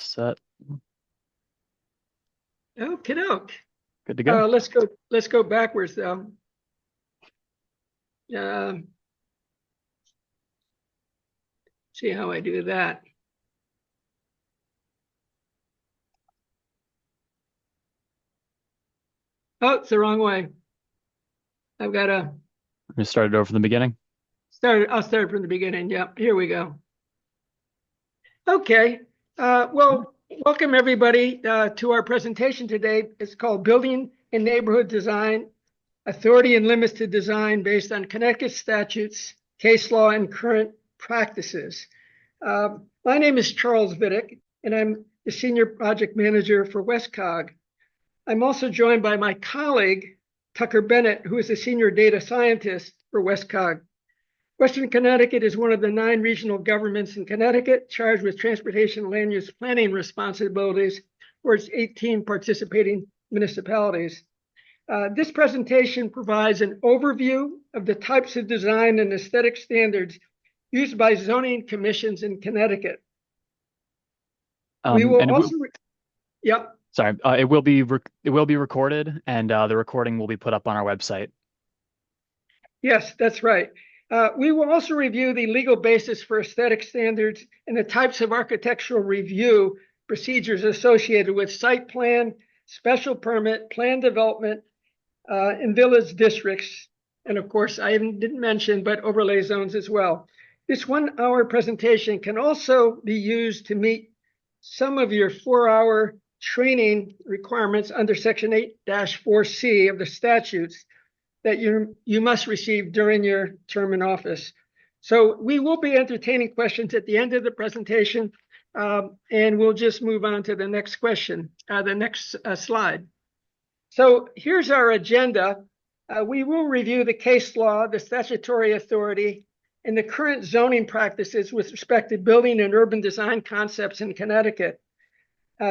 Set. Okie doke. Good to go. Let's go backwards though. Um, see how I do that. Oh, it's the wrong way. I've got to We started over from the beginning. I'll start from the beginning. Yep, here we go. Okay. Well, welcome everybody to our presentation today. It's called Building and Neighborhood Design, Authority and Limits to Design based on Connecticut statutes, case law, and current practices. My name is Charles Vidic, and I'm the Senior Project Manager for WestCog. I'm also joined by my colleague, Tucker Bennett, who is a Senior Data Scientist for WestCog. Western Connecticut is one of the 9 regional governments in Connecticut charged with transportation and land use planning responsibilities for its 18 participating municipalities. This presentation provides an overview of the types of design and aesthetic standards used by zoning commissions in Connecticut. We will also, yep. Sorry, it will be recorded, and the recording will be put up on our website. Yes, that's right. We will also review the legal basis for aesthetic standards and the types of architectural review procedures associated with site plan, special permit, plan development, in village districts. And of course, I didn't mention, but overlay zones as well. This 1-hour presentation can also be used to meet some of your 4-hour training requirements under Section 8-4C of the statutes that you must receive during your term in office. So we will be entertaining questions at the end of the presentation, and we'll just move on to the next question, the next slide. So here's our agenda. We will review the case law, the statutory authority, and the current zoning practices with respect to building and urban design concepts in Connecticut.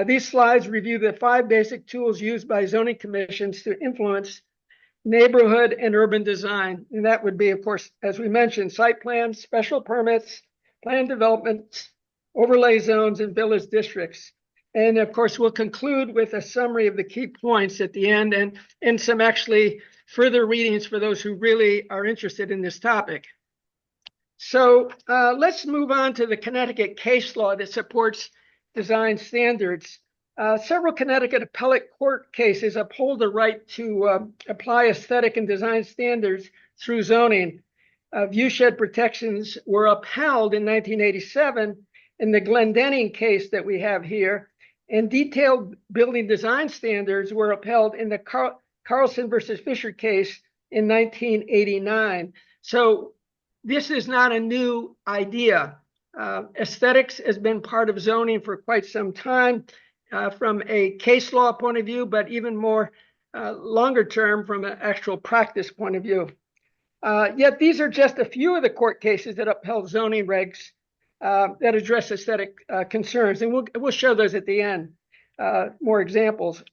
These slides review the 5 basic tools used by zoning commissions to influence neighborhood and urban design. And that would be, of course, as we mentioned, site plans, special permits, plan developments, overlay zones, and village districts. And of course, we'll conclude with a summary of the key points at the end and some actually further readings for those who really are interested in this topic. So let's move on to the Connecticut case law that supports design standards. Several Connecticut appellate court cases uphold the right to apply aesthetic and design standards through zoning. Viewshed protections were upheld in 1987 in the Glendenning case that we have here, and detailed building design standards were upheld in the Carlson versus Fisher case in 1989. So this is not a new idea. Aesthetics has been part of zoning for quite some time. From a case law point of view, but even more longer term from an actual practice point of view. Yet these are just a few of the court cases that upheld zoning regs that address aesthetic concerns. And we'll show those at the end, more examples.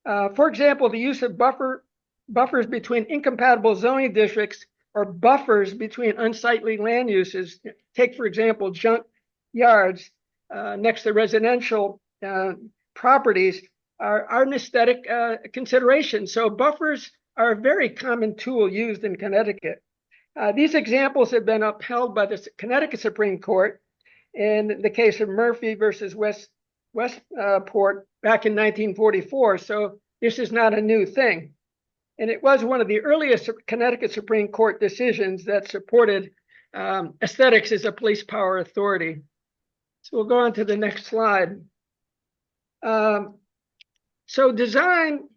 For example, the use of buffers between incompatible zoning districts or buffers between unsightly land uses. Take, for example, junk yards next to residential properties are an aesthetic consideration. So buffers are a very common tool used in Connecticut. These examples have been upheld by the Connecticut Supreme Court in the case of Murphy versus Westport back in 1944. So this is not a new thing. And it was one of the earliest Connecticut Supreme Court decisions that supported aesthetics as a police power authority. So we'll go on to the next slide. So design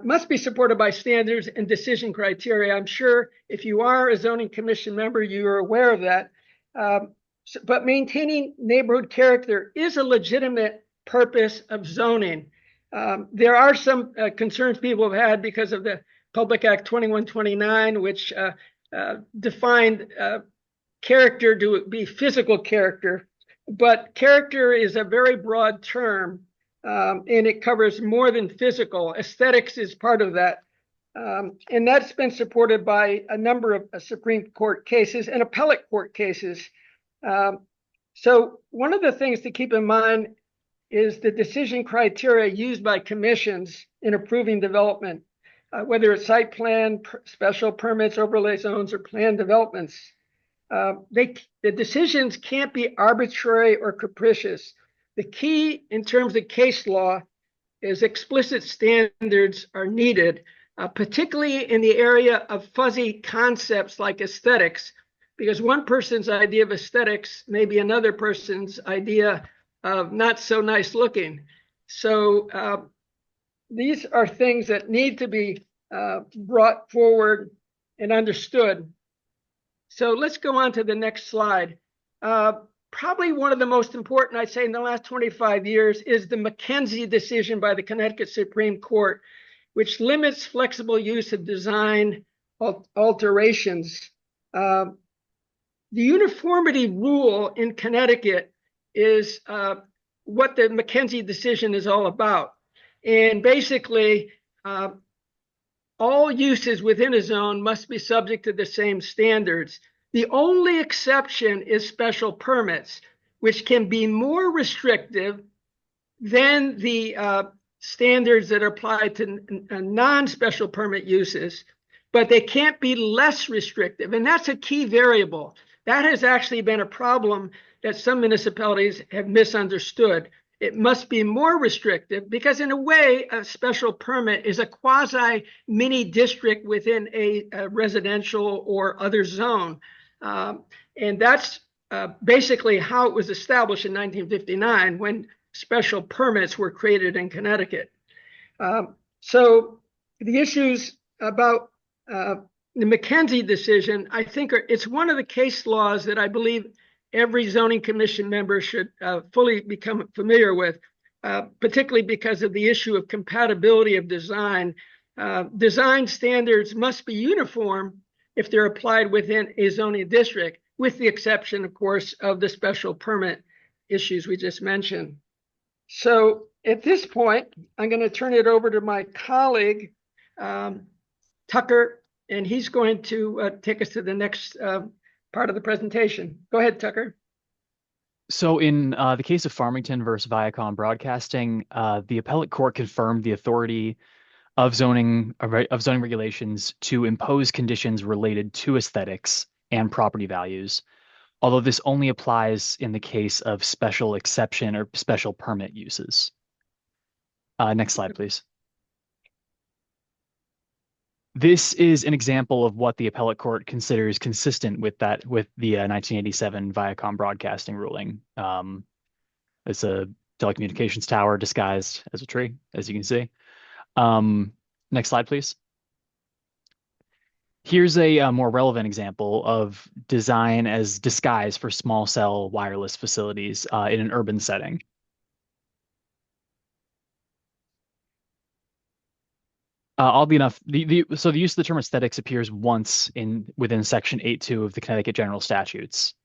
must be supported by standards and decision criteria. I'm sure if you are a zoning commission member, you are aware of that. But maintaining neighborhood character is a legitimate purpose of zoning. There are some concerns people have had because of the Public Act 2129, which defined character to be physical character. But character is a very broad term, and it covers more than physical. Aesthetics is part of that. And that's been supported by a number of Supreme Court cases and appellate court cases. So one of the things to keep in mind is the decision criteria used by commissions in approving development, whether it's site plan, special permits, overlay zones, or planned developments. The decisions can't be arbitrary or capricious. The key in terms of case law is explicit standards are needed, particularly in the area of fuzzy concepts like aesthetics, because one person's idea of aesthetics may be another person's idea of not so nice looking. So these are things that need to be brought forward and understood. So let's go on to the next slide. Probably one of the most important, I'd say, in the last 25 years is the McKenzie decision by the Connecticut Supreme Court, which limits flexible use of design alterations. The uniformity rule in Connecticut is what the McKenzie decision is all about. And basically, all uses within a zone must be subject to the same standards. The only exception is special permits, which can be more restrictive than the standards that are applied to non-special permit uses, but they can't be less restrictive. And that's a key variable. That has actually been a problem that some municipalities have misunderstood. It must be more restrictive because, in a way, a special permit is a quasi mini district within a residential or other zone. And that's basically how it was established in 1959 when special permits were created in Connecticut. So the issues about the McKenzie decision, I think it's one of the case laws that I believe every zoning commission member should fully become familiar with, particularly because of the issue of compatibility of design. Design standards must be uniform if they're applied within a zoning district, with the exception, of course, of the special permit issues we just mentioned. So at this point, I'm going to turn it over to my colleague, Tucker, and he's going to take us to the next part of the presentation. Go ahead, Tucker. So in the case of Farmington versus Viacom Broadcasting, the appellate court confirmed the authority of zoning regulations to impose conditions related to aesthetics and property values, although this only applies in the case of special exception or special permit uses. Next slide, please. This is an example of what the appellate court considers consistent with the 1987 Viacom Broadcasting ruling. It's a telecommunications tower disguised as a tree, as you can see. Next slide, please. Here's a more relevant example of design as disguise for small cell wireless facilities in an urban setting. Oddly enough, so the use of the term aesthetics appears once within Section 8.2 of the Connecticut General Statutes.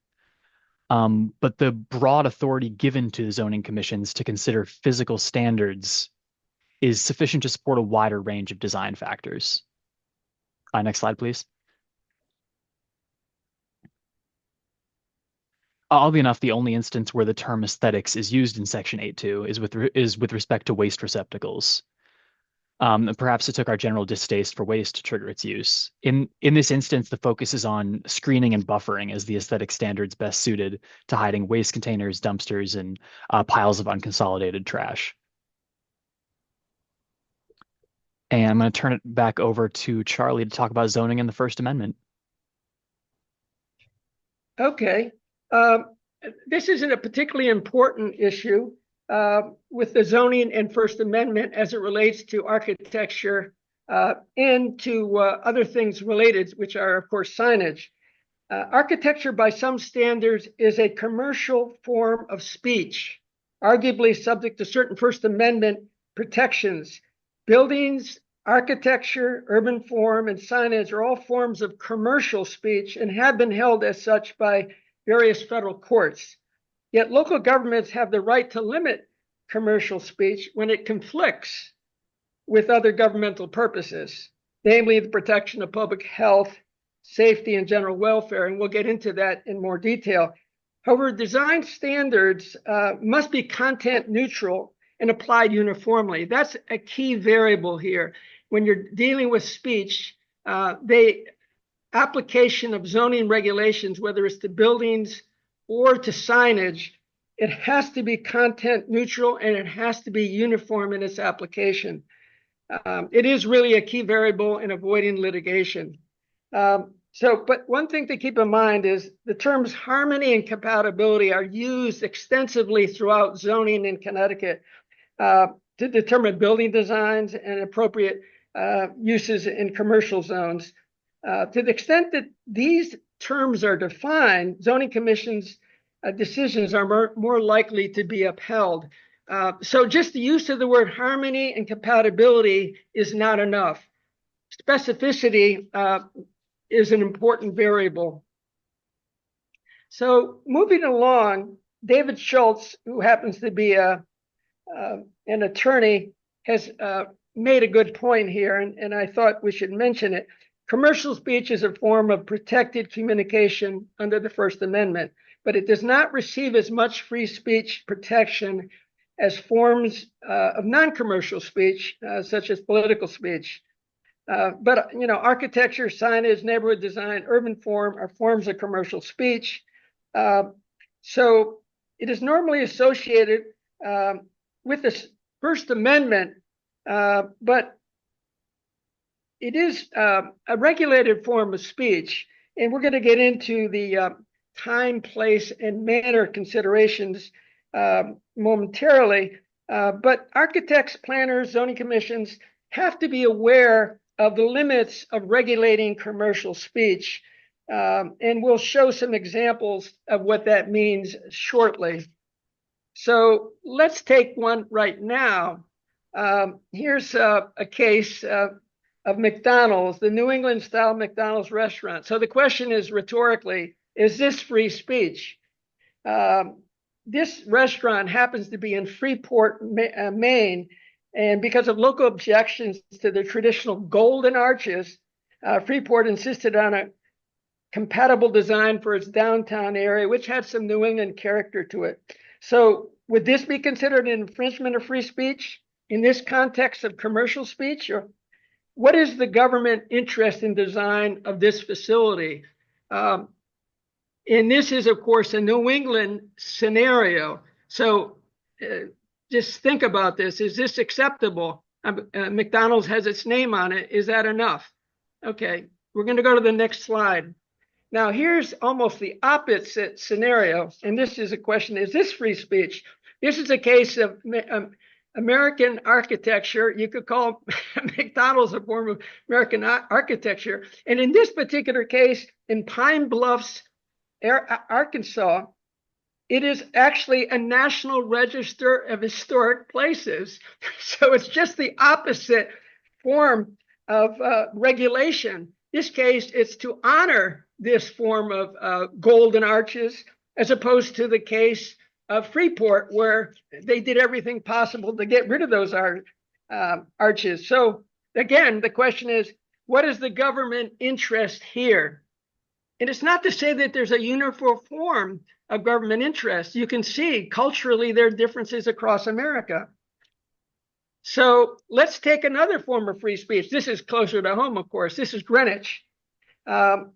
But the broad authority given to the zoning commissions to consider physical standards is sufficient to support a wider range of design factors. Next slide, please. Oddly enough, the only instance where the term aesthetics is used in Section 8.2 is with respect to waste receptacles. Perhaps it took our general distaste for waste to trigger its use. In this instance, the focus is on screening and buffering as the aesthetic standards best suited to hiding waste containers, dumpsters, and piles of unconsolidated trash. And I'm going to turn it back over to Charlie to talk about zoning and the First Amendment. Okay. This isn't a particularly important issue with the zoning and First Amendment as it relates to architecture and to other things related, which are, of course, signage. Architecture, by some standards, is a commercial form of speech, arguably subject to certain First Amendment protections. Buildings, architecture, urban form, and signage are all forms of commercial speech and have been held as such by various federal courts. Yet local governments have the right to limit commercial speech when it conflicts with other governmental purposes, namely the protection of public health, safety, and general welfare. And we'll get into that in more detail. However, design standards must be content neutral and applied uniformly. That's a key variable here. When you're dealing with speech, application of zoning regulations, whether it's to buildings or to signage, it has to be content neutral and it has to be uniform in its application. It is really a key variable in avoiding litigation. But one thing to keep in mind is the terms harmony and compatibility are used extensively throughout zoning in Connecticut to determine building designs and appropriate uses in commercial zones. To the extent that these terms are defined, zoning commissions' decisions are more likely to be upheld. So just the use of the word harmony and compatibility is not enough. Specificity is an important variable. So moving along, David Schultz, who happens to be an attorney, has made a good point here, and I thought we should mention it. Commercial speech is a form of protected communication under the First Amendment, but it does not receive as much free speech protection as forms of non-commercial speech, such as political speech. But architecture, signage, neighborhood design, urban form are forms of commercial speech. So it is normally associated with the First Amendment, but it is a regulated form of speech. And we're going to get into the time, place, and manner considerations momentarily. But architects, planners, zoning commissions have to be aware of the limits of regulating commercial speech. And we'll show some examples of what that means shortly. So let's take one right now. Here's a case of McDonald's, the New England style McDonald's restaurant. So the question is rhetorically, is this free speech? This restaurant happens to be in Freeport, Maine, and because of local objections to the traditional golden arches, Freeport insisted on a compatible design for its downtown area, which had some New England character to it. So would this be considered an infringement of free speech in this context of commercial speech? Or what is the government interest in design of this facility? And this is, of course, a New England scenario. So just think about this. Is this acceptable? McDonald's has its name on it. Is that enough? Okay, we're going to go to the next slide. Now, here's almost the opposite scenario. And this is a question, is this free speech? This is a case of American architecture. You could call McDonald's a form of American architecture. And in this particular case, in Pine Bluffs, Arkansas, it is actually a National Register of Historic Places. So it's just the opposite form of regulation. This case, it's to honor this form of golden arches, as opposed to the case of Freeport, where they did everything possible to get rid of those arches. So again, the question is, what is the government interest here? And it's not to say that there's a uniform form of government interest. You can see culturally there are differences across America. So let's take another form of free speech. This is closer to home, of course. This is Greenwich. And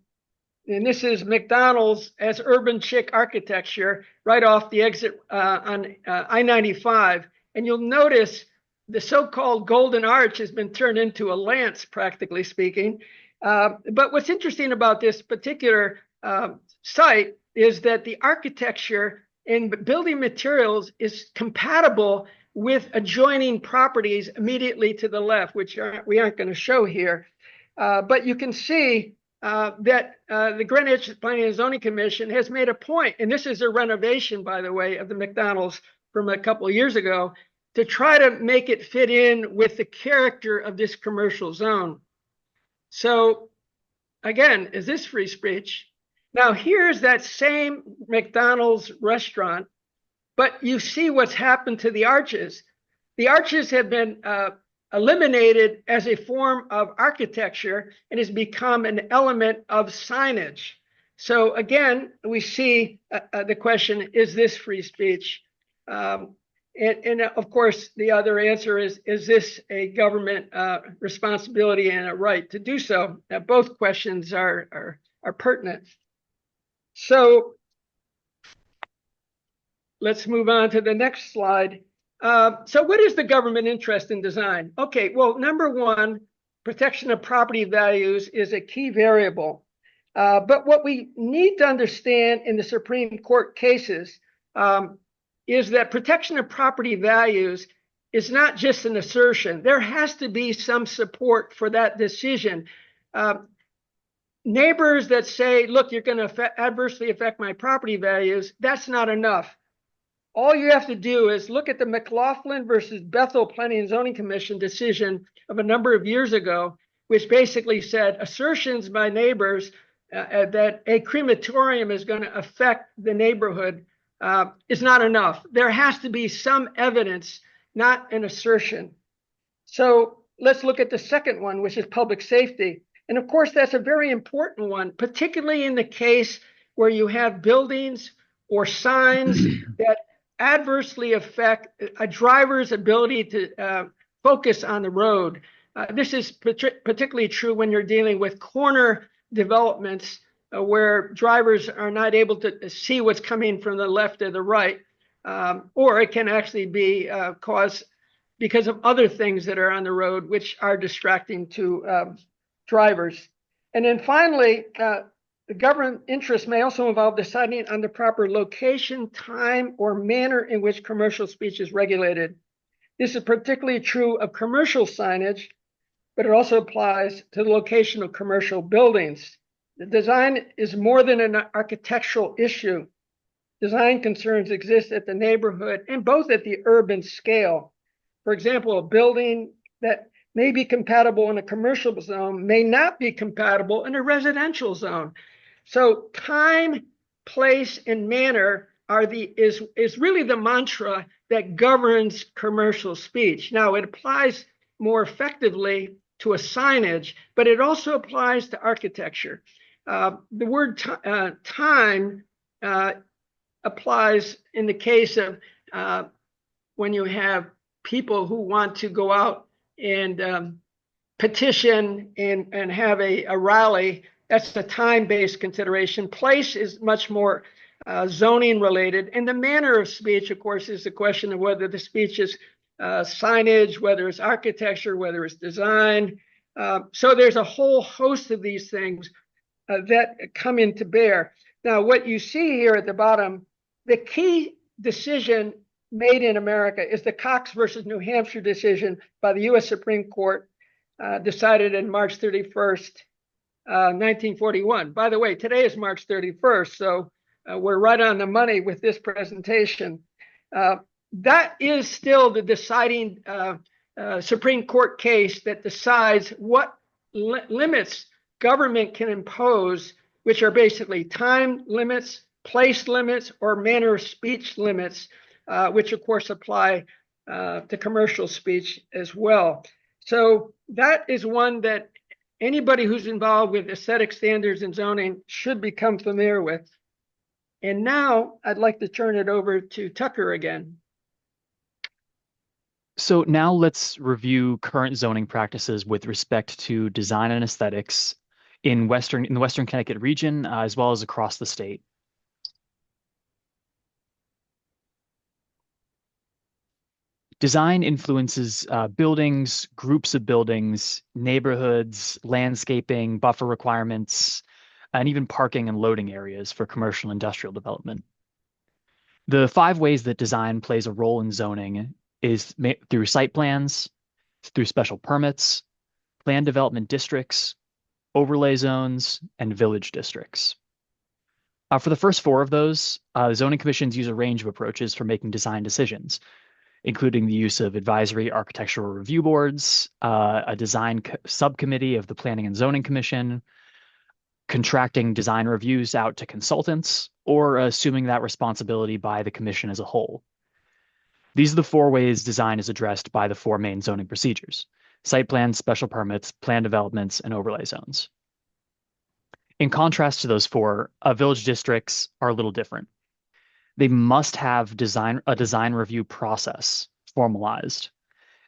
this is McDonald's as urban chic architecture right off the exit on I-95. And you'll notice the so-called Golden Arch has been turned into a lance, practically speaking. But what's interesting about this particular site is that the architecture and building materials is compatible with adjoining properties immediately to the left, which we aren't going to show here. But you can see that the Greenwich Planning and Zoning Commission has made a point, and this is a renovation, by the way, of the McDonald's from a couple of years ago, to try to make it fit in with the character of this commercial zone. So again, is this free speech? Now here's that same McDonald's restaurant, but you see what's happened to the arches. The arches have been eliminated as a form of architecture and has become an element of signage. So again, we see the question, is this free speech? And of course, the other answer is this a government responsibility and a right to do so? Both questions are pertinent. So let's move on to the next slide. So what is the government interest in design? Okay, well, number one, protection of property values is a key variable. But what we need to understand in the Supreme Court cases is that protection of property values is not just an assertion. There has to be some support for that decision. Neighbors that say, look, you're going to adversely affect my property values, that's not enough. All you have to do is look at the McLaughlin versus Bethel Planning and Zoning Commission decision of a number of years ago, which basically said assertions by neighbors that a crematorium is going to affect the neighborhood is not enough. There has to be some evidence, not an assertion. So let's look at the second one, which is public safety. And of course, that's a very important one, particularly in the case where you have buildings or signs that adversely affect a driver's ability to focus on the road. This is particularly true when you're dealing with corner developments where drivers are not able to see what's coming from the left or the right, or it can actually be caused because of other things that are on the road, which are distracting to drivers. And then finally, the government interest may also involve deciding on the proper location, time, or manner in which commercial speech is regulated. This is particularly true of commercial signage, but it also applies to the location of commercial buildings. The design is more than an architectural issue. Design concerns exist at the neighborhood and both at the urban scale. For example, a building that may be compatible in a commercial zone may not be compatible in a residential zone. So time, place, and manner is really the mantra that governs commercial speech. Now, it applies more effectively to a signage, but it also applies to architecture. The word time applies in the case of when you have people who want to go out and petition and have a rally. That's a time-based consideration. Place is much more zoning related. And the manner of speech, of course, is the question of whether the speech is signage, whether it's architecture, whether it's design. So there's a whole host of these things that come into bear. Now, what you see here at the bottom, the key decision made in America is the Cox versus New Hampshire decision by the U.S. Supreme Court, decided in March 31st, 1941. By the way, today is March 31st, so we're right on the money with this presentation. That is still the deciding Supreme Court case that decides what limits government can impose, which are basically time limits, place limits, or manner of speech limits, which of course apply to commercial speech as well. So that is one that anybody who's involved with aesthetic standards and zoning should become familiar with. And now I'd like to turn it over to Tucker again. So now let's review current zoning practices with respect to design and aesthetics in the Western Connecticut region, as well as across the state. Design influences buildings, groups of buildings, neighborhoods, landscaping, buffer requirements, and even parking and loading areas for commercial and industrial development. The 5 ways that design plays a role in zoning is through site plans, through special permits, land development districts, overlay zones, and village districts. For the first 4 of those, zoning commissions use a range of approaches for making design decisions, including the use of advisory architectural review boards, a design subcommittee of the Planning and Zoning Commission, contracting design reviews out to consultants, or assuming that responsibility by the commission as a whole. These are the 4 ways design is addressed by the 4 main zoning procedures: site plans, special permits, plan developments, and overlay zones. In contrast to those four, village districts are a little different. They must have a design review process formalized,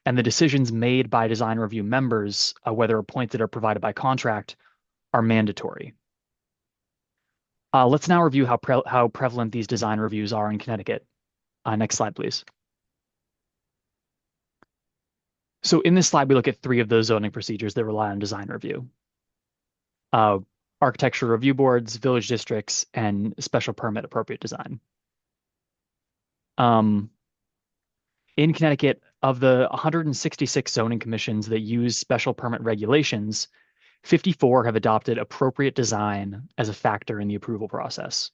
and the decisions made by design review members, whether appointed or provided by contract, are mandatory. Let's now review how prevalent these design reviews are in Connecticut. Next slide, please. So in this slide, we look at three of those zoning procedures that rely on design review. Architecture review boards, village districts, and special permit appropriate design. In Connecticut, of the 166 zoning commissions that use special permit regulations, 54 have adopted appropriate design as a factor in the approval process.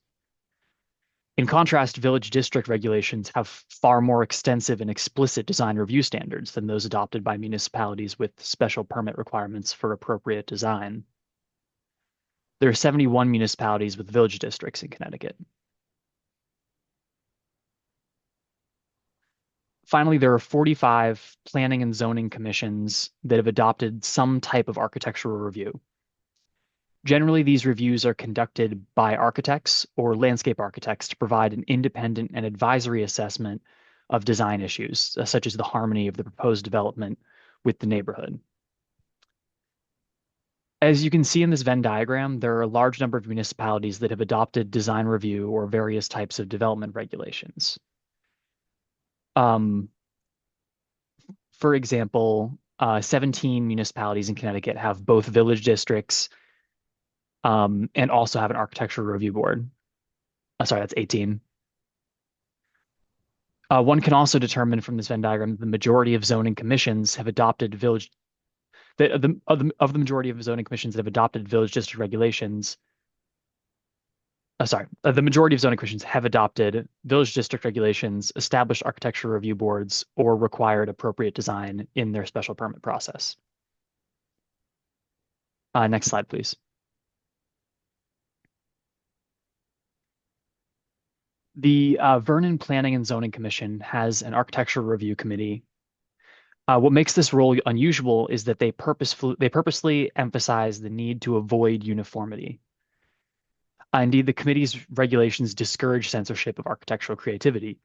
In contrast, village district regulations have far more extensive and explicit design review standards than those adopted by municipalities with special permit requirements for appropriate design. There are 71 municipalities with village districts in Connecticut. Finally, there are 45 planning and zoning commissions that have adopted some type of architectural review. Generally, these reviews are conducted by architects or landscape architects to provide an independent and advisory assessment of design issues, such as the harmony of the proposed development with the neighborhood. As you can see in this Venn diagram, there are a large number of municipalities that have adopted design review or various types of development regulations. For example, 17 municipalities in Connecticut have both village districts and also have an architectural review board. Sorry, that's 18. One can also determine from this Venn diagram the majority of zoning commissions have adopted village. Of the majority of zoning commissions that have adopted village district regulations. The majority of zoning commissions have adopted village district regulations, established architectural review boards, or required appropriate design in their special permit process. Next slide, please. The Vernon Planning and Zoning Commission has an architectural review committee. What makes this role unusual is that they purposely emphasize the need to avoid uniformity. Indeed, the committee's regulations discourage censorship of architectural creativity.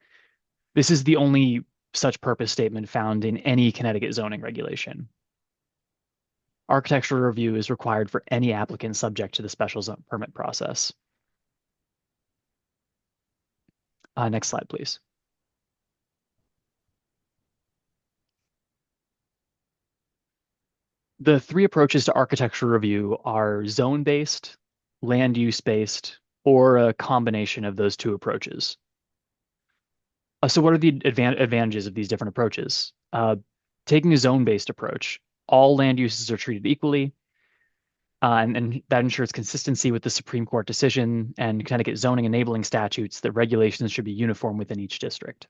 This is the only such purpose statement found in any Connecticut zoning regulation. Architectural review is required for any applicant subject to the special permit process. Next slide, please. The three approaches to architectural review are zone-based, land use-based, or a combination of those two approaches. So what are the advantages of these different approaches? Taking a zone-based approach, all land uses are treated equally, and that ensures consistency with the Supreme Court decision and Connecticut zoning enabling statutes that regulations should be uniform within each district.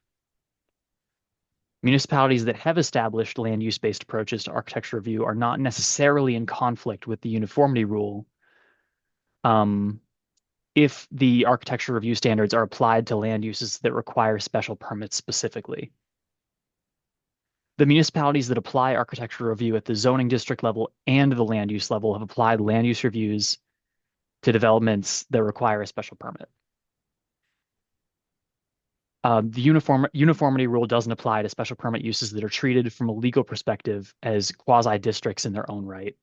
Municipalities that have established land use-based approaches to architecture review are not necessarily in conflict with the uniformity rule if the architecture review standards are applied to land uses that require special permits specifically. The municipalities that apply architecture review at the zoning district level and the land use level have applied land use reviews to developments that require a special permit. The uniformity rule doesn't apply to special permit uses that are treated from a legal perspective as quasi-districts in their own right.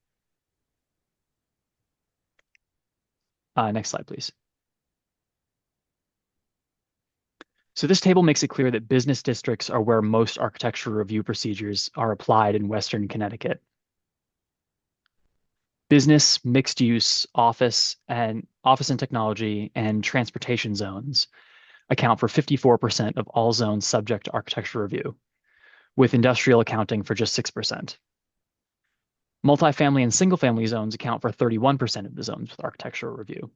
Next slide, please. So this table makes it clear that business districts are where most architectural review procedures are applied in Western Connecticut. Business, mixed use, office and technology, and transportation zones account for 54% of all zones subject to architectural review, with industrial accounting for just 6%. Multifamily and single-family zones account for 31% of the zones with architectural review.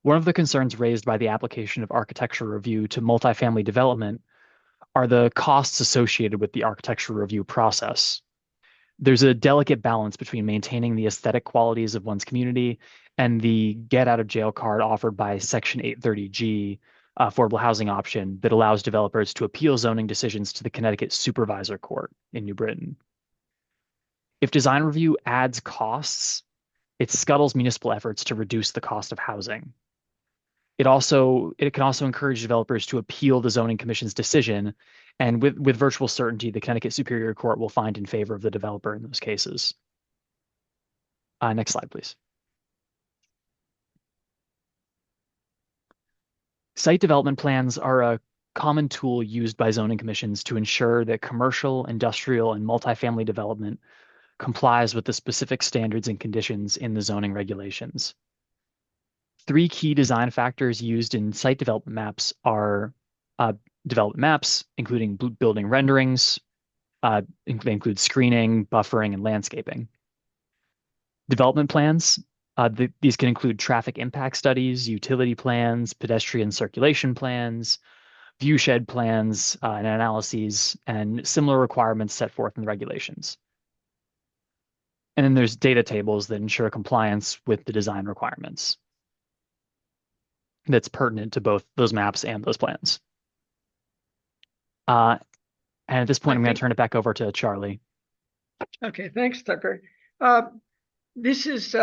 One of the concerns raised by the application of architectural review to multifamily development are the costs associated with the architectural review process. There's a delicate balance between maintaining the aesthetic qualities of one's community and the get-out-of-jail card offered by Section 830G affordable housing option that allows developers to appeal zoning decisions to the Connecticut Supervisor Court in New Britain. If design review adds costs, It scuttles municipal efforts to reduce the cost of housing. It can also encourage developers to appeal the zoning commission's decision, and with virtual certainty, the Connecticut Superior Court will find in favor of the developer in those cases. Next slide, please. Site development plans are a common tool used by zoning commissions to ensure that commercial, industrial, and multifamily development complies with the specific standards and conditions in the zoning regulations. Three key design factors used in site development maps are development maps, including building renderings. They include screening, buffering, and landscaping. Development plans. These can include traffic impact studies, utility plans, pedestrian circulation plans, viewshed plans, and analyses, and similar requirements set forth in the regulations. And then there's data tables that ensure compliance with the design requirements that's pertinent to both those maps and those plans. And at this point, I'm going to turn it back over to Charlie. Okay, thanks, Tucker. This is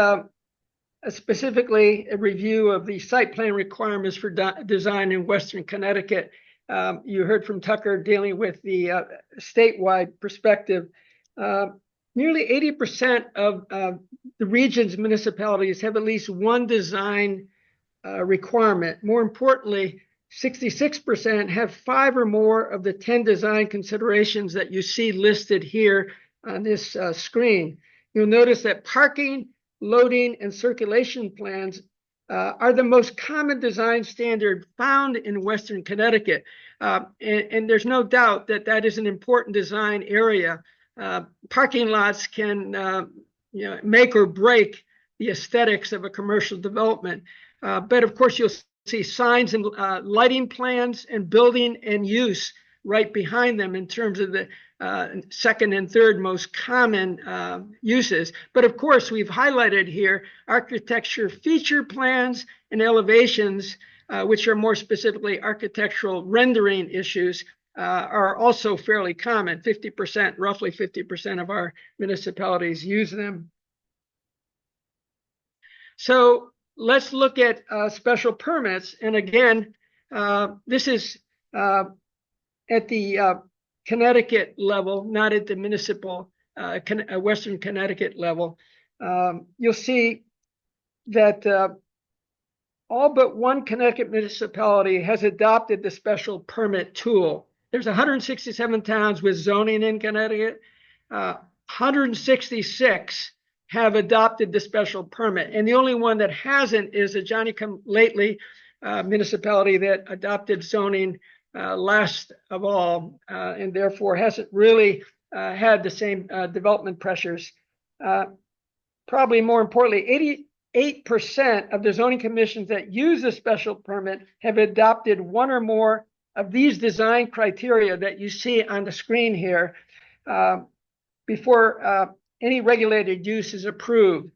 specifically a review of the site plan requirements for design in Western Connecticut. You heard from Tucker dealing with the statewide perspective. Nearly 80% of the region's municipalities have at least one design requirement. More importantly, 66% have 5 or more of the 10 design considerations that you see listed here on this screen. You'll notice that parking, loading, and circulation plans are the most common design standard found in Western Connecticut. And there's no doubt that that is an important design area. Parking lots can make or break the aesthetics of a commercial development. But of course, you'll see signs and lighting plans and building and use right behind them in terms of the second and third most common uses. But of course, we've highlighted here architecture feature plans and elevations, which are more specifically architectural rendering issues, are also fairly common. 50%, roughly 50% of our municipalities use them. So let's look at special permits. And again, this is at the Connecticut level, not at the municipal Western Connecticut level. You'll see that all but one Connecticut municipality has adopted the special permit tool. There's 167 towns with zoning in Connecticut. 166 have adopted the special permit. And the only one that hasn't is a Johnny-come-lately municipality that adopted zoning last of all, and therefore hasn't really had the same development pressures. Probably more importantly, 88% of the zoning commissions that use a special permit have adopted one or more of these design criteria that you see on the screen here before any regulated use is approved.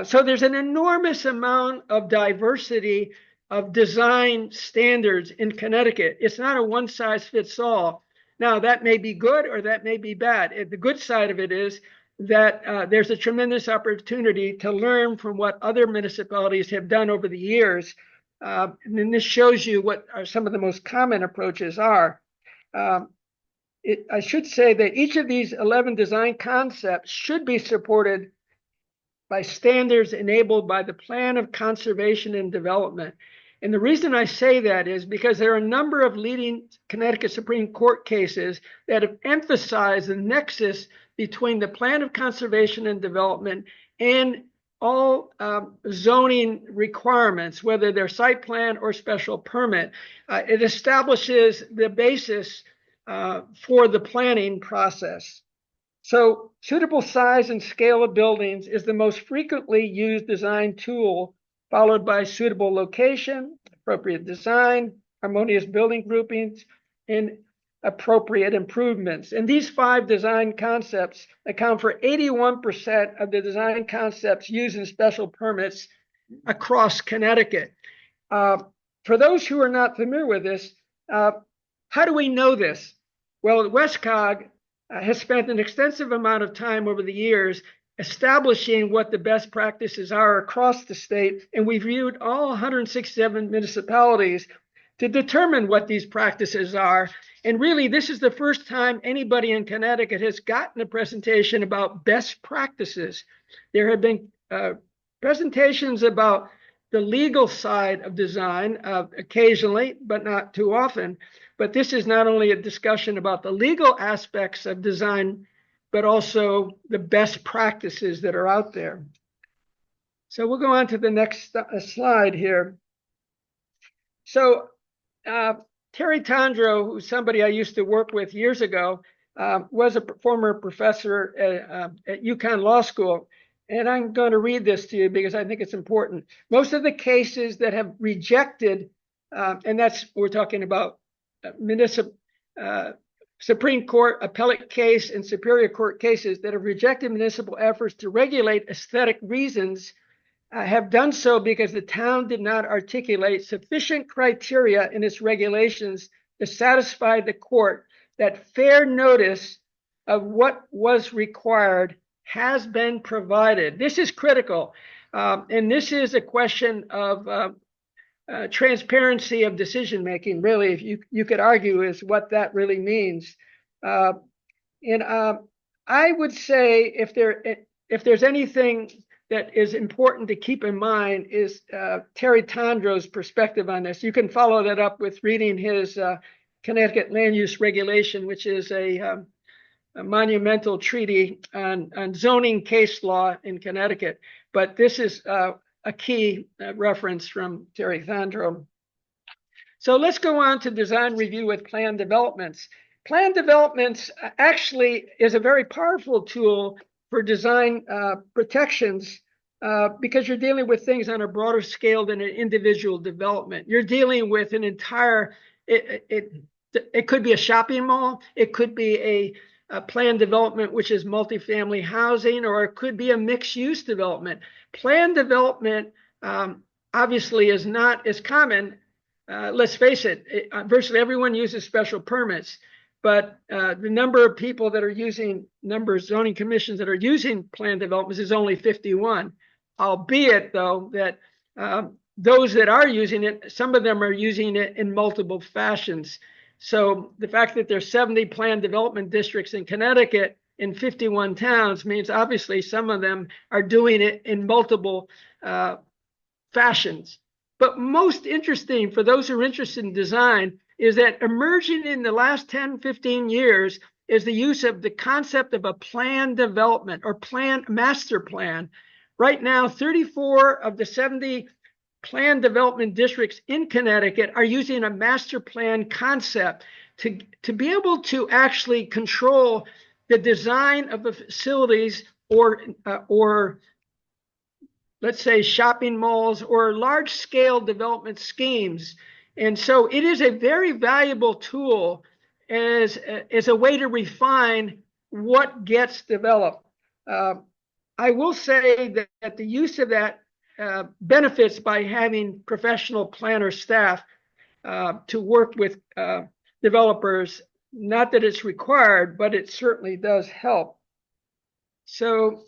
So there's an enormous amount of diversity of design standards in Connecticut. It's not a one size fits all. Now that may be good or that may be bad. The good side of it is that there's a tremendous opportunity to learn from what other municipalities have done over the years. And then this shows you what are some of the most common approaches are. I should say that each of these 11 design concepts should be supported by standards enabled by the Plan of Conservation and Development. And the reason I say that is because there are a number of leading Connecticut Supreme Court cases that have emphasized the nexus between the Plan of Conservation and Development and all zoning requirements, whether they're site plan or special permit. It establishes the basis for the planning process. So suitable size and scale of buildings is the most frequently used design tool, followed by suitable location, appropriate design, harmonious building groupings, and appropriate improvements. And these 5 design concepts account for 81% of the design concepts used in special permits across Connecticut. For those who are not familiar with this, how do we know this? Well, WestCog has spent an extensive amount of time over the years establishing what the best practices are across the state. And we've reviewed all 167 municipalities to determine what these practices are. And really, this is the first time anybody in Connecticut has gotten a presentation about best practices. There have been presentations about the legal side of design occasionally, but not too often. But this is not only a discussion about the legal aspects of design, but also the best practices that are out there. So we'll go on to the next slide here. So Terry Tondreau, who's somebody I used to work with years ago, was a former professor at UConn Law School. And I'm going to read this to you because I think it's important. Most of the cases that have rejected, and that's, we're talking about Supreme Court appellate case and Superior Court cases that have rejected municipal efforts to regulate aesthetic reasons, have done so because the town did not articulate sufficient criteria in its regulations to satisfy the court that fair notice of what was required has been provided. This is critical. And this is a question of transparency of decision-making, really, if you could argue is what that really means. And I would say if there's anything that is important to keep in mind is Terry Tondreau's perspective on this. You can follow that up with reading his Connecticut Land Use Regulation, which is a monumental treaty on zoning case law in Connecticut. But this is a key reference from Terry Tondreau. So let's go on to design review with plan developments. Plan developments actually is a very powerful tool for design protections because you're dealing with things on a broader scale than an individual development. You're dealing with an entire, it could be a shopping mall, it could be a planned development, which is multifamily housing, or it could be a mixed-use development. Planned development obviously is not as common. Let's face it, virtually everyone uses special permits, but the number of people that are using, number of zoning commissions that are using planned developments is only 51, albeit though that those that are using it, some of them are using it in multiple fashions. So the fact that there's 70 planned development districts in Connecticut in 51 towns means obviously some of them are doing it in multiple fashions. But most interesting for those who are interested in design is that emerging in the last 10, 15 years is the use of the concept of a planned development or master plan. Right now, 34 of the 70 planned development districts in Connecticut are using a master plan concept to be able to actually control the design of the facilities or let's say shopping malls or large scale development schemes. And so it is a very valuable tool as a way to refine what gets developed. I will say that the use of that benefits by having professional planner staff to work with developers. Not that it's required, but it certainly does help. So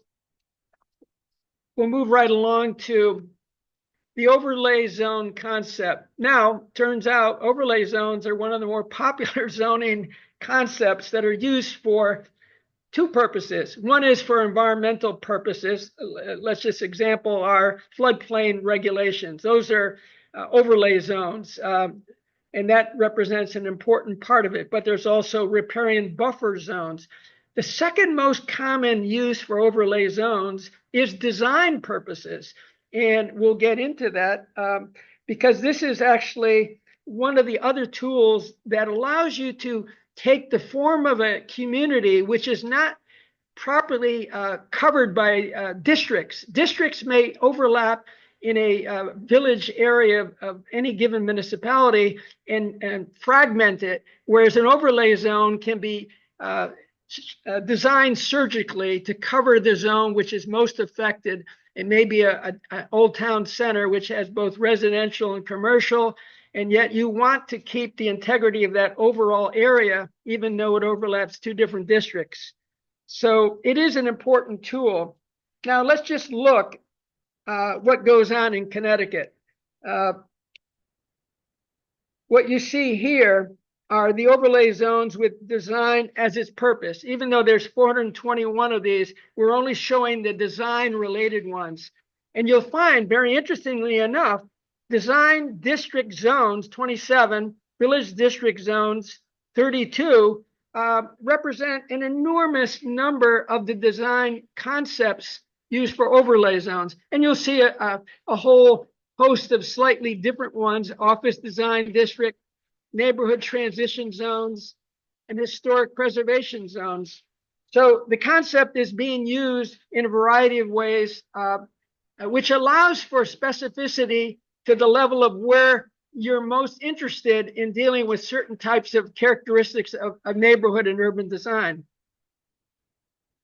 we'll move right along to the overlay zone concept. Now, turns out overlay zones are one of the more popular zoning concepts that are used for two purposes. One is for environmental purposes. Let's just example our floodplain regulations. Those are overlay zones, and that represents an important part of it. But there's also riparian buffer zones. The second most common use for overlay zones is design purposes. And we'll get into that because this is actually one of the other tools that allows you to take the form of a community which is not properly covered by districts. Districts may overlap in a village area of any given municipality and fragment it, whereas an overlay zone can be designed surgically to cover the zone which is most affected. It may be an old town center which has both residential and commercial, and yet you want to keep the integrity of that overall area, even though it overlaps two different districts. So it is an important tool. Now let's just look what goes on in Connecticut. What you see here are the overlay zones with design as its purpose. Even though there's 421 of these, we're only showing the design related ones. And you'll find, very interestingly enough, design district zones 27, village district zones 32 represent an enormous number of the design concepts used for overlay zones. And you'll see a whole host of slightly different ones: office design district, neighborhood transition zones, and historic preservation zones. So the concept is being used in a variety of ways, which allows for specificity to the level of where you're most interested in dealing with certain types of characteristics of neighborhood and urban design.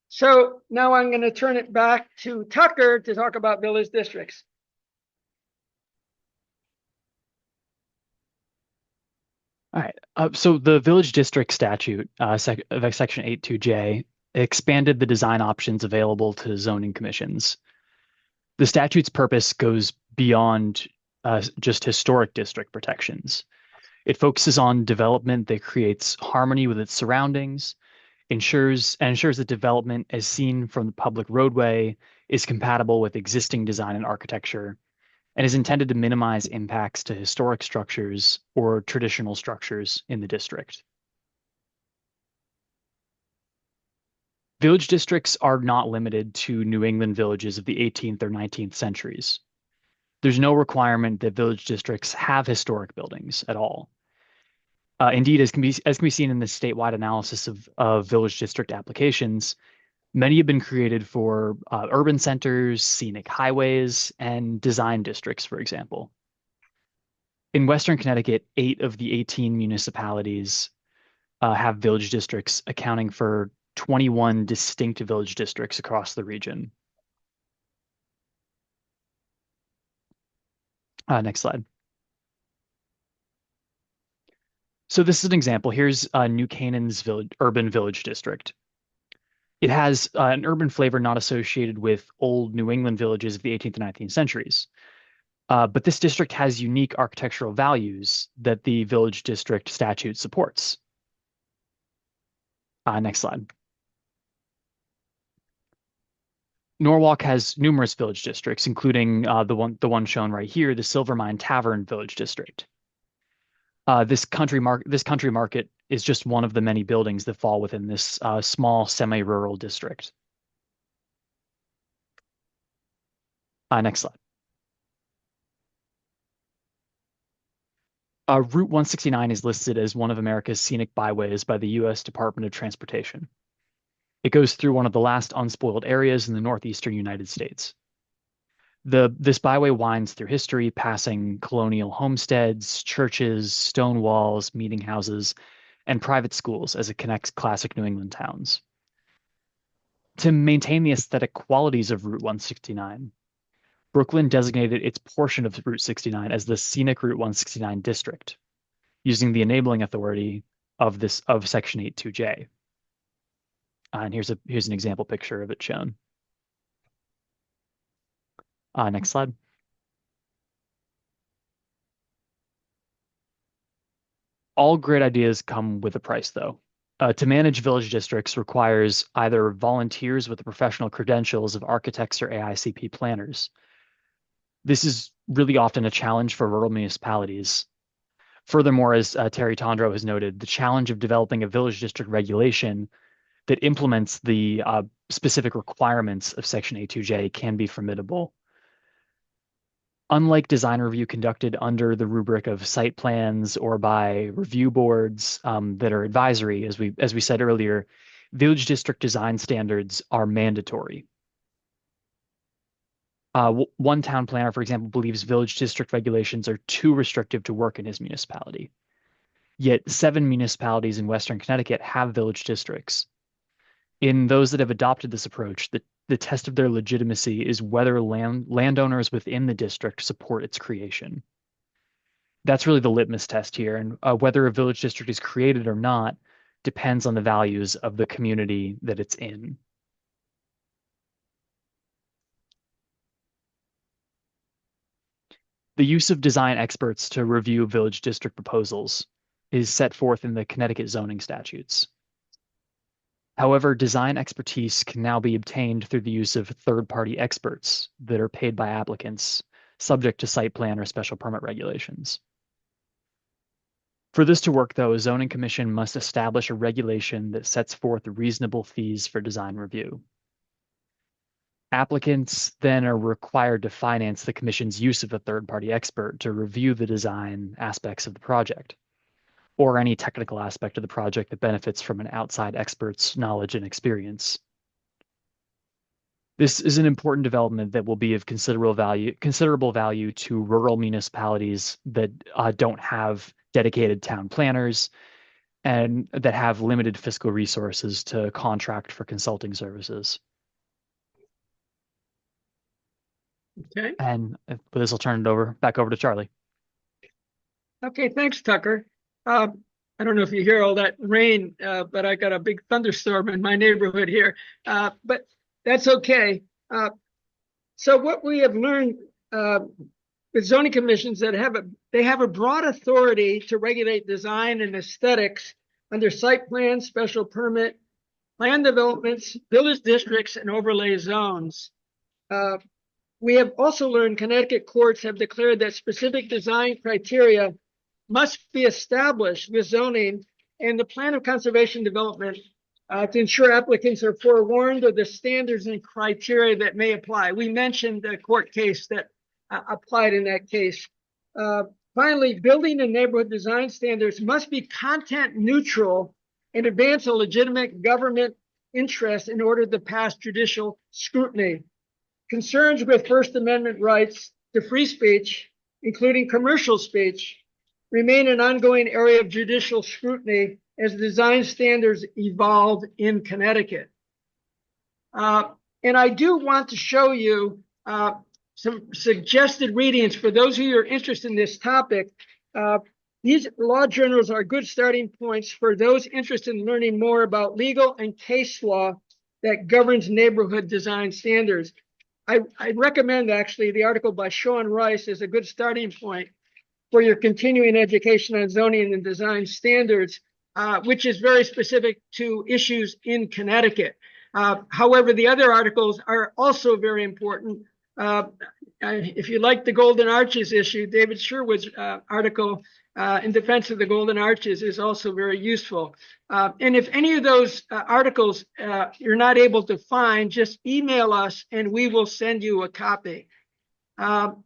So now I'm going to turn it back to Tucker to talk about village districts. All right. So the Village District Statute, Section 8.2J, expanded the design options available to zoning commissions. The statute's purpose goes beyond just historic district protections. It focuses on development that creates harmony with its surroundings, ensures that development as seen from the public roadway is compatible with existing design and architecture, and is intended to minimize impacts to historic structures or traditional structures in the district. Village districts are not limited to New England villages of the 18th or 19th centuries. There's no requirement that village districts have historic buildings at all. Indeed, as can be seen in the statewide analysis of village district applications, many have been created for urban centers, scenic highways, and design districts, for example. In Western Connecticut, 8 of the 18 municipalities have village districts, accounting for 21 distinct village districts across the region. Next slide. So this is an example. Here's New Canaan's urban village district. It has an urban flavor not associated with old New England villages of the 18th and 19th centuries. But this district has unique architectural values that the village district statute supports. Next slide. Norwalk has numerous village districts, including the one shown right here, the Silvermine Tavern Village District. This country market is just one of the many buildings that fall within this small semi-rural district. Next slide. Route 169 is listed as one of America's scenic byways by the U.S. Department of Transportation. It goes through one of the last unspoiled areas in the northeastern United States. This byway winds through history, passing colonial homesteads, churches, stone walls, meeting houses, and private schools as it connects classic New England towns. To maintain the aesthetic qualities of Route 169, Brooklyn designated its portion of Route 69 as the Scenic Route 169 District, using the enabling authority of Section 8.2J. And here's an example picture of it shown. Next slide. All great ideas come with a price, though. To manage village districts requires either volunteers with the professional credentials of architects or AICP planners. This is really often a challenge for rural municipalities. Furthermore, as Terry Tondro has noted, the challenge of developing a village district regulation that implements the specific requirements of Section 8.2J can be formidable. Unlike design review conducted under the rubric of site plans or by review boards that are advisory, as we said earlier, village district design standards are mandatory. One town planner, for example, believes village district regulations are too restrictive to work in his municipality. Yet 7 municipalities in Western Connecticut have village districts. In those that have adopted this approach, the test of their legitimacy is whether landowners within the district support its creation. That's really the litmus test here, and whether a village district is created or not depends on the values of the community that it's in. The use of design experts to review village district proposals is set forth in the Connecticut zoning statutes. However, design expertise can now be obtained through the use of third-party experts that are paid by applicants, subject to site plan or special permit regulations. For this to work, though, a zoning commission must establish a regulation that sets forth reasonable fees for design review. Applicants then are required to finance the commission's use of a third-party expert to review the design aspects of the project, or any technical aspect of the project that benefits from an outside expert's knowledge and experience. This is an important development that will be of considerable value to rural municipalities that don't have dedicated town planners and that have limited fiscal resources to contract for consulting services. Okay. And with this, I'll turn it back over to Charlie. Okay, thanks, Tucker. I don't know if you hear all that rain, but I got a big thunderstorm in my neighborhood here. But that's okay. So what we have learned with zoning commissions that they have a broad authority to regulate design and aesthetics under site plan, special permit, land developments, village districts, and overlay zones. We have also learned Connecticut courts have declared that specific design criteria must be established with zoning and the plan of conservation development to ensure applicants are forewarned of the standards and criteria that may apply. We mentioned the court case that applied in that case. Finally, building and neighborhood design standards must be content neutral and advance a legitimate government interest in order to pass judicial scrutiny. Concerns with First Amendment rights to free speech, including commercial speech, remain an ongoing area of judicial scrutiny as design standards evolve in Connecticut. And I do want to show you some suggested readings for those of you who are interested in this topic. These law journals are good starting points for those interested in learning more about legal and case law that governs neighborhood design standards. I recommend actually the article by Sean Rice is a good starting point for your continuing education on zoning and design standards, which is very specific to issues in Connecticut. However, the other articles are also very important. If you like the Golden Arches issue, David Sherwood's article in defense of the Golden Arches is also very useful. And if any of those articles you're not able to find, just email us and we will send you a copy. Now,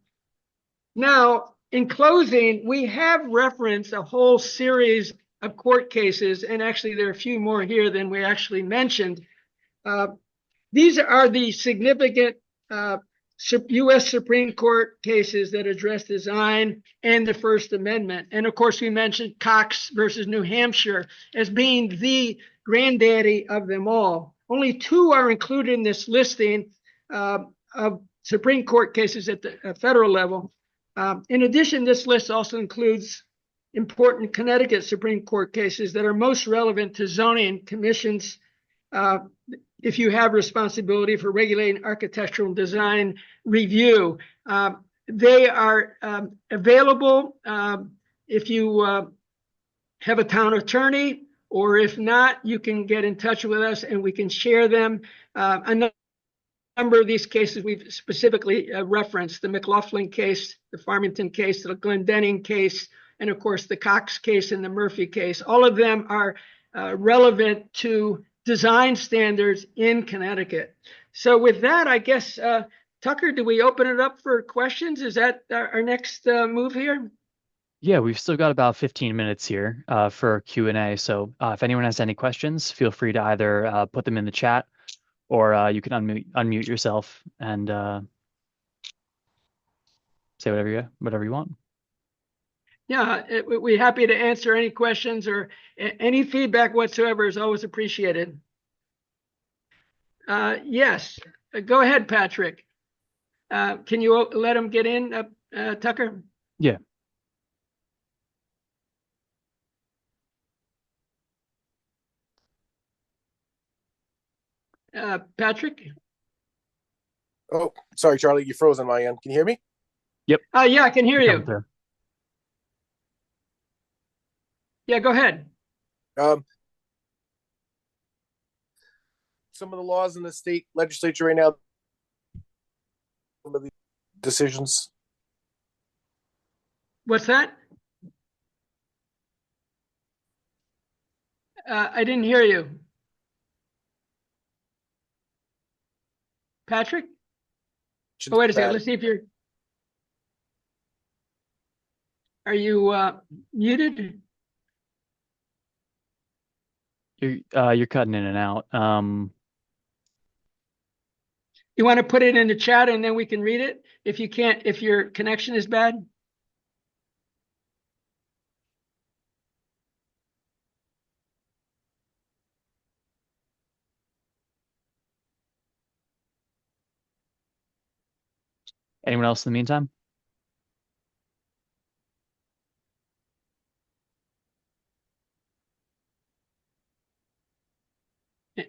in closing, we have referenced a whole series of court cases, and actually there are a few more here than we actually mentioned. These are the significant U.S. Supreme Court cases that address design and the First Amendment. And of course, we mentioned Cox versus New Hampshire as being the granddaddy of them all. Only two are included in this listing of Supreme Court cases at the federal level. In addition, this list also includes important Connecticut Supreme Court cases that are most relevant to zoning commissions if you have responsibility for regulating architectural design review. They are available if you have a town attorney, or if not, you can get in touch with us and we can share them. A number of these cases we've specifically referenced: the McLaughlin case, the Farmington case, the Glendenning case, and of course the Cox case and the Murphy case. All of them are relevant to design standards in Connecticut. So with that, I guess, Tucker, do we open it up for questions? Is that our next move here? Yeah, we've still got about 15 minutes here for Q&A. So if anyone has any questions, feel free to either put them in the chat, or you can unmute yourself and say whatever you want. Yeah, we're happy to answer any questions, or any feedback whatsoever is always appreciated. Yes, go ahead, Patrick. Can you let him get in, Tucker? Yeah. Patrick? Oh, sorry, Charlie, you froze on my end. Can you hear me? Yep, Yeah, I can hear you're coming you. through. Yeah, go ahead. Um, some of the laws in the state legislature right now, some of the decisions. What's that? I didn't hear you. Patrick? Oh, wait a second. Let's see if are you muted? You're cutting in and out. You want to put it in the chat and then we can read it if you can't, if your connection is bad? Anyone else in the meantime?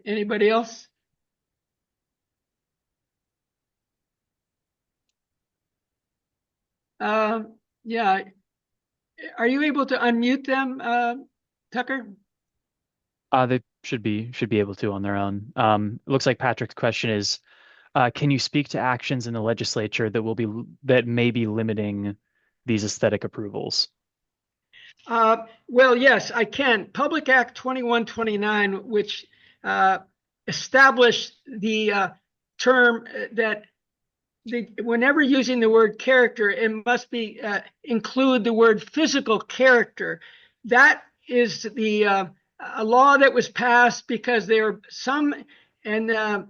Anybody else? Yeah. Are you able to unmute them, Tucker? They should be able to on their own. It looks like Patrick's question is, can you speak to actions in the legislature that may be limiting these aesthetic approvals? Well, yes, I can. Public Act 2129, which established the term that whenever using the word character, it must be include the word physical character. That is the a law that was passed because there are some in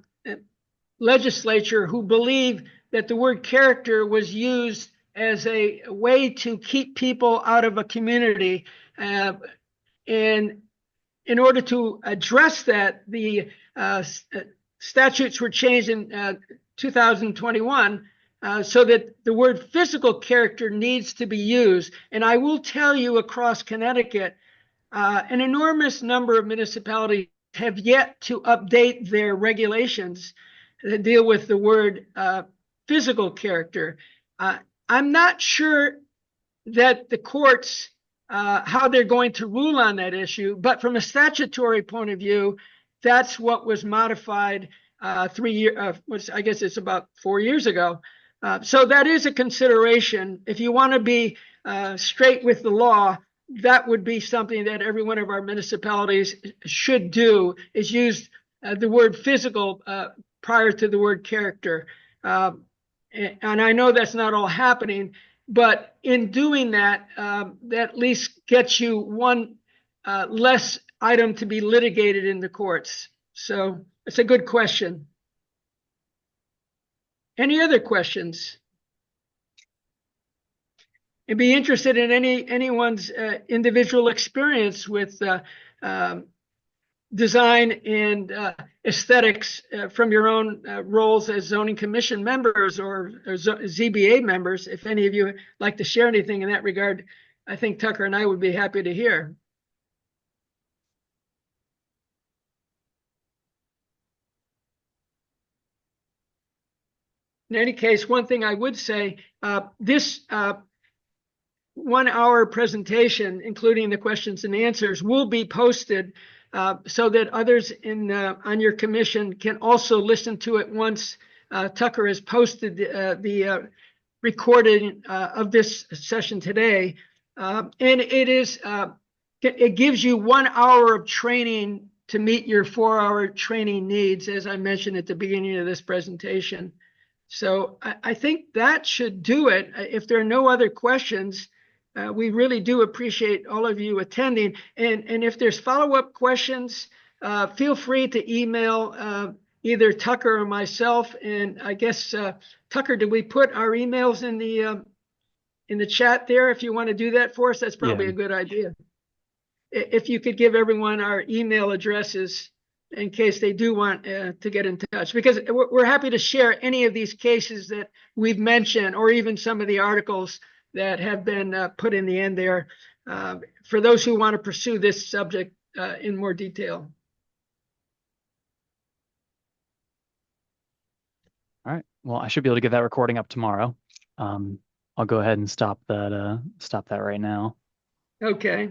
legislature who believe that the word character was used as a way to keep people out of a community. And in order to address that, the statutes were changed in 2021 so that the word physical character needs to be used. And I will tell you, across Connecticut, an enormous number of municipalities have yet to update their regulations that deal with the word physical character. I'm not sure that the courts, how they're going to rule on that issue, but from a statutory point of view, that's what was modified 3 years, I guess it's about 4 years ago. So that is a consideration. If you want to be straight with the law, that would be something that every one of our municipalities should do, is use the word physical prior to the word character. And I know that's not all happening, but in doing that, that at least gets you one less item to be litigated in the courts. So it's a good question. Any other questions? And be interested in anyone's individual experience with design and aesthetics from your own roles as zoning commission members or ZBA members. If any of you like to share anything in that regard, I think Tucker and I would be happy to hear. In any case, one thing I would say, this 1 hour presentation, including the questions and answers, will be posted so that others on your commission can also listen to it once Tucker has posted the recording of this session today. And it gives you 1 hour of training to meet your 4 hour training needs, as I mentioned at the beginning of this presentation. So I think that should do it. If there are no other questions, we really do appreciate all of you attending. And if there's follow-up questions, feel free to email either Tucker or myself. And I guess, Tucker, did we put our emails in the chat there? If you want to do that for us, that's probably a good idea. If you could give everyone our email addresses in case they do want to get in touch, because we're happy to share any of these cases that we've mentioned, or even some of the articles that have been put in the end there for those who want to pursue this subject in more detail. All right. Well, I should be able to get that recording up tomorrow. I'll go ahead and stop that right now. Okay.